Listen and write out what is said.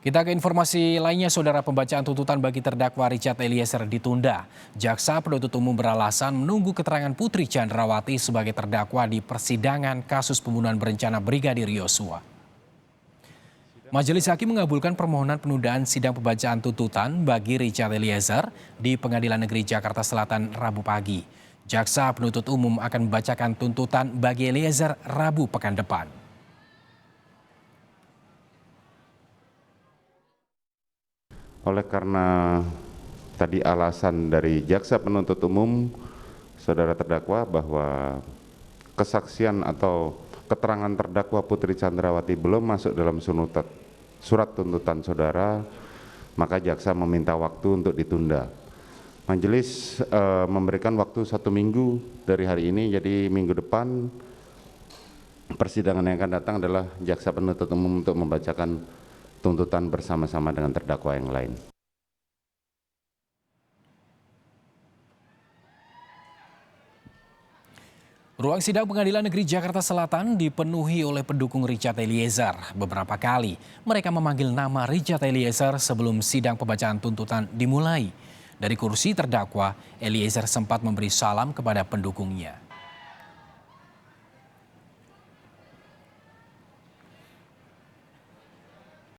Kita ke informasi lainnya, saudara. Pembacaan tuntutan bagi terdakwa Richard Eliezer ditunda. Jaksa penuntut umum beralasan menunggu keterangan Putri Chandrawati sebagai terdakwa di persidangan kasus pembunuhan berencana Brigadir Yosua. Majelis Hakim mengabulkan permohonan penundaan sidang pembacaan tuntutan bagi Richard Eliezer di Pengadilan Negeri Jakarta Selatan Rabu pagi. Jaksa penuntut umum akan membacakan tuntutan bagi Eliezer Rabu pekan depan. Oleh karena tadi alasan dari jaksa penuntut umum, saudara terdakwa, bahwa kesaksian atau keterangan terdakwa Putri Chandrawati belum masuk dalam surat tuntutan saudara, maka jaksa meminta waktu untuk ditunda. Majelis memberikan waktu 1 minggu dari hari ini, jadi minggu depan persidangan yang akan datang adalah jaksa penuntut umum untuk membacakan tuntutan bersama-sama dengan terdakwa yang lain. Ruang sidang Pengadilan Negeri Jakarta Selatan dipenuhi oleh pendukung Richard Eliezer. Beberapa kali mereka memanggil nama Richard Eliezer sebelum sidang pembacaan tuntutan dimulai. Dari kursi terdakwa, Eliezer sempat memberi salam kepada pendukungnya.